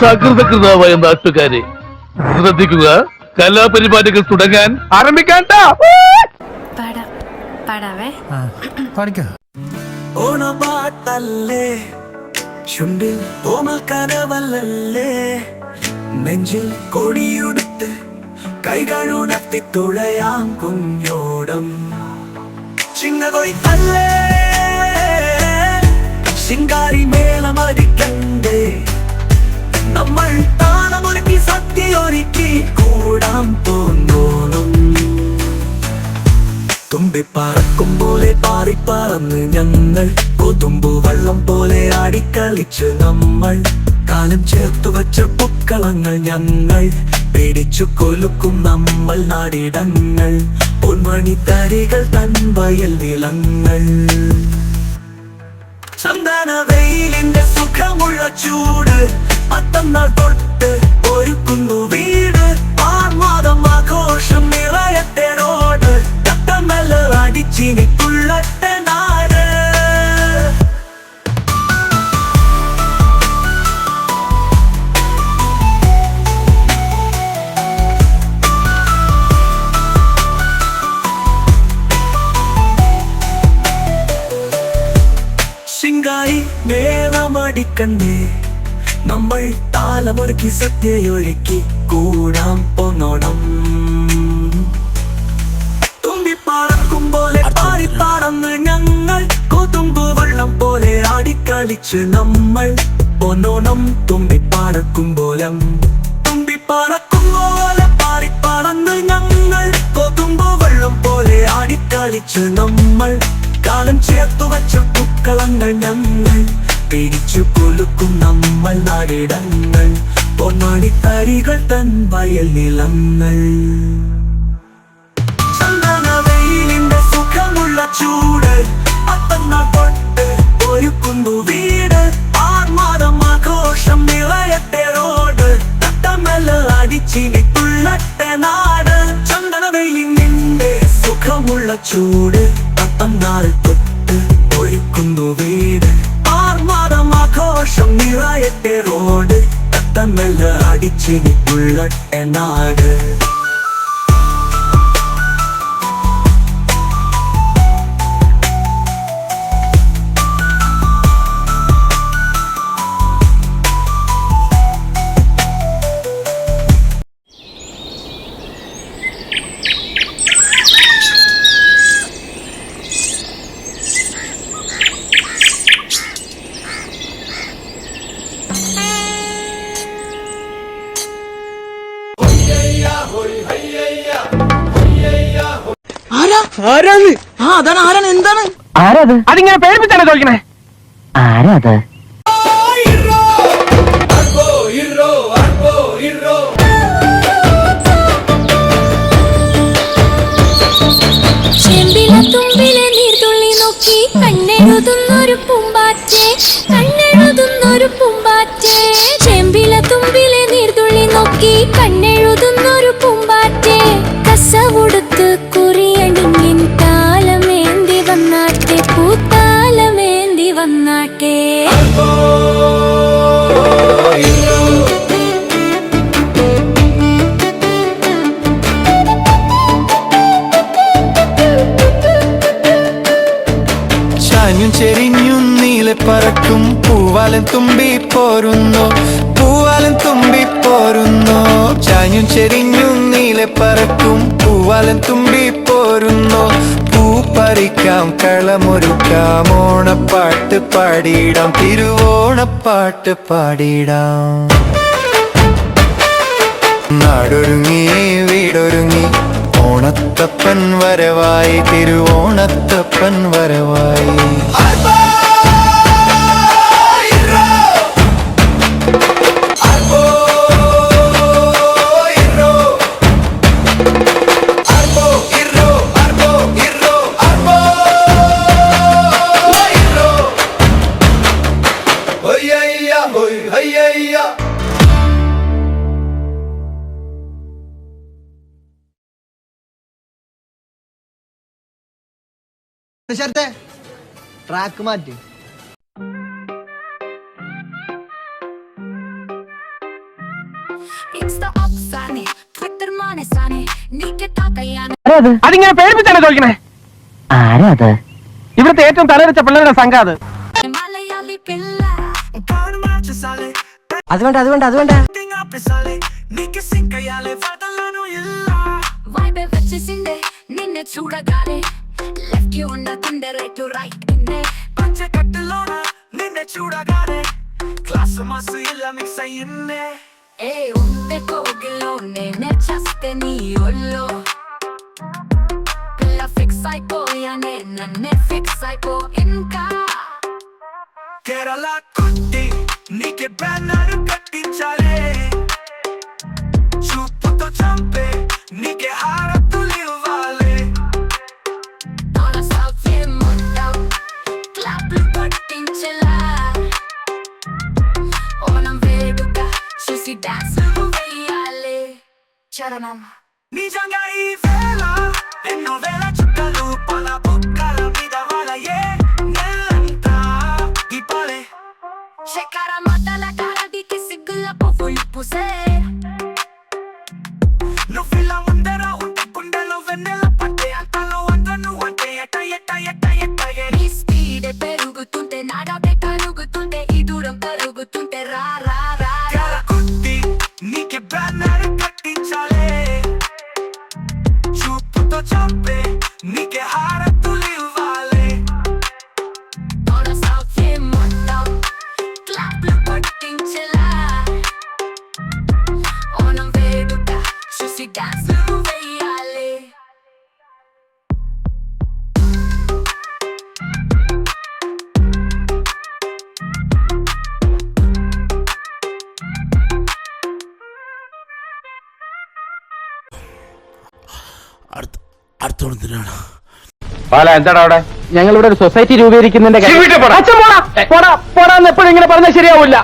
സകൃതകൃതാവായ നാട്ടുകാരെ ശ്രദ്ധിക്കുക, കലാപരിപാടികൾ തുടങ്ങാൻ ആരംഭിക്കാൻ. ഓണപാട്ടല്ലേ ചുണ്ടിൽ ഓമൽ കനവല്ലേ, നെഞ്ചിൽ കൊടിയുടുത്ത് കൈകളുണർത്തി തുഴയാം കുഞ്ഞോടം. ചിങ്ങകൊയ്ത്തല്ലേ ശിങ്കാരി മേളമടിക്കണ്ടേ, നമ്മൾ താളമൊരുക്കി സദ്യയൊരുക്കി കൂടാൻ തോന്നോണം. തുമ്പി പറക്കും പോലെ പാറിപ്പറന്ന് ഞങ്ങൾ, കൊതുമ്പു വള്ളം പോലെ ആടിക്കളിച്ച് നമ്മൾ, കാലം ചേർത്തു വച്ച പൂക്കളങ്ങൾ ഞങ്ങൾ, പിടിച്ചു കൊലുക്കും നമ്മൾ നാടിടങ്ങൾ, പൊന്മണി തരികൾ തൻ വയൽ നിലങ്ങൾ. ചന്ദന വെയിലിന്റെ സുഖമുള്ള ചൂട്, മറ്റന്നാൾ തൊട്ട് ഒരുക്കുന്നു വീട്, ആർമാദം ആഘോഷം നിറയത്തെ റോഡ്, തട്ടമല്ല അടിച്ചിനി തുള്ളട്ടെ നാട്. ശിങ്കാരി മേളമടിക്കണ്ടേ, നമ്മൾ താളമൊരുക്കി സദ്യയൊരുക്കി കൂടാൻ പോന്നോണം. തുമ്പി പറക്കും പോലെ പാറിപ്പാടന്ന് ഞങ്ങൾ, കൊതുമ്പ് വെള്ളം പോലെ ആടിക്കളിച്ച് നമ്മൾ, പോന്നോണം തുമ്പി പറക്കും പോലെ. തുമ്പി പറക്കും പോലെ പാറിപ്പാടന്ന് ഞങ്ങൾ, കൊതുമ്പ് വെള്ളം പോലെ ആടിക്കളിച്ച് നമ്മൾ, കാലം ചേർത്തു വച്ച പൂക്കളങ്ങൾ ഞങ്ങൾ, പിടിച്ചു കൊലുക്കും നമ്മൾ നാടിടങ്ങൾ, പൊന്മാടി തരികൾ തൻ വയൽ നിലങ്ങൾ. ചന്ദന വെയിലിന്റെ സുഖമുള്ള ചൂട്, മറ്റന്നാൾ തൊട്ട് ഒരുക്കുന്നു വീട്, ആർമാദം ആഘോഷം നിറയത്തെ റോഡ്, തട്ടമല്ല അടിച്ചിനി തുള്ളട്ടെ നാട്. ചന്ദന വെയിലിന്റെ സുഖമുള്ള ചൂട്, മറ്റന്നാൾ തൊട്ട് ഒരുക്കുന്നു വീട്, ആർമാദം ആഘോഷം നിറയത്തെ റോഡ്, തട്ടമല്ല അടിച്ചിനി തുള്ളട്ടെ നാട്. ആരാണ്? അതാണ്. ആരാണ്? എന്താണ്? ആരാത്? അതിങ്ങനെ പേടിപ്പിച്ചാണ് ചോദിക്കണേ. ആരാത്? തുമ്പിലെ നീർത്തുള്ളി നോക്കി കണ്ണെഴുതുന്നൊരു പൂമ്പാറ്റേ, കണ്ണെഴുതുന്നൊരു പൂമ്പാറ്റേ. ചെമ്പില തുമ്പിലെ നീർത്തുള്ളി നോക്കി കണ്ണെഴുതുന്നൊരു പൂമ്പാറ്റേ, കസവുടുത്ത് കുറിയണിങ്ങിൻ താലമേന്തി വന്നാട്ടെ, പൂത്താലമേന്തി വന്നാട്ടെ. ചാഞ്ഞും ചെരിഞ്ഞും നീലെ പറക്കും പൂവാലൻ തുമ്പി പോരുന്നു, പൂവാലൻ തുമ്പി പോരുന്നു. ചാഞ്ഞും ചെരിഞ്ഞും നീലെ പറക്കും പൂവാലൻ തുമ്പി പോരുന്നു, പൂ പറിക്കാം കളമൊരുക്കാം, ഓണപ്പാട്ട് പാടിയിടാം, തിരുവോണപ്പാട്ട് പാടിയിടാം. നാടൊരുങ്ങി വീടൊരുങ്ങി, ഓണത്തപ്പൻ വരവായി, തിരുവോണത്തപ്പൻ വരവായി. ട്രാക്ക് മാറ്റി. അതിങ്ങനെ പേടിപ്പിച്ചാണ് ചോദിക്കണേ. ആരാ അത്? ഇവിടുത്തെ ഏറ്റവും തലവെച്ച പിള്ളേരുടെ സംഘം അത്. അത് വേണ്ട അത് വേണ്ട അത് വേണ്ട. నిన్నే చూడగానే లెఫ్ట్ యు ఉన్న తుండే రైట్ టు రైట్ నిన్నే పంచ కట్టులోన నిన్నే చూడగానే క్లాస్ మాస్ ఇలా మిక్స్ అయ్యిందే ఏ ఉంటే కోగిలో నేనే చస్తే నీ ఒళ్ళో పిల్ల ఫిక్స్ అయిపోయానే నన్నే ఫిక్స్ అయిపో ఇంకా కేరళ కుట్టి నీకే బ్యానర్ కట్టించాలే చూపుతో చంపే నీకే హారతులు ఇవ్వాలి తోల సాఫే మొత్తం క్లాప్లు పట్టించలా ఓనం వేడుక చూసి డాన్స్ వేయాలి చరణం నిజంగా ఈ వేళ ఎన్నో వేల చుట్టలు పల బుక్కల మీద వాళ్ళయే నెలంతా దీపాలే శేఖర మద్దల కారడికి సిగ్గుల పువ్వులు పూసే నువ్విలా ముందర ఉంటే గుండెలో వెన్నెల పట్టే అంతలో అందను అంటే ఎట్ట నీ స్పీడే పెరుగుతుంటే నాడే కరుగుతుంటే ఈ దూరం కరుగుతుంటే రా రా రా కుట్టి నీకే బ్యానర్ కట్టించాలే చూపుతో చంపే నీకే హారతులు ఇవ్వాలి తోడ సాఫే మొత్తం క్లాప్లు పట్టించలా ఓనం వేడుక చూసి డాన్స్ వేయాలి എന്താടാ അവിടെ? ഞങ്ങൾ ഇവിടെ ഒരു സൊസൈറ്റി രൂപീകരിക്കുന്നതിന്റെ പോടാന്ന് എപ്പോഴും ഇങ്ങനെ പറഞ്ഞാൽ ശരിയാവില്ല.